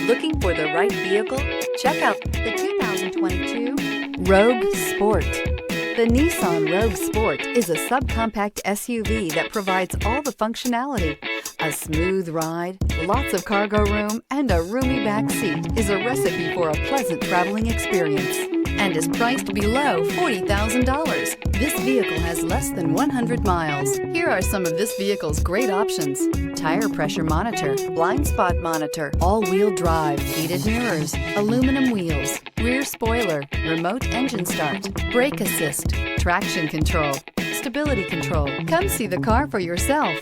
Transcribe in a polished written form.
Looking for the right vehicle? Check out the 2022 Rogue Sport. The Nissan Rogue Sport is a subcompact SUV that provides all the functionality. A smooth ride, lots of cargo room, and a roomy back seat is a recipe for a pleasant traveling experience and is priced below $40,000. This vehicle has less than 100 miles. Here are some of this vehicle's great options: tire pressure monitor, blind spot monitor, all-wheel drive, heated mirrors, aluminum wheels, rear spoiler, remote engine start, brake assist, traction control, stability control. Come see the car for yourself.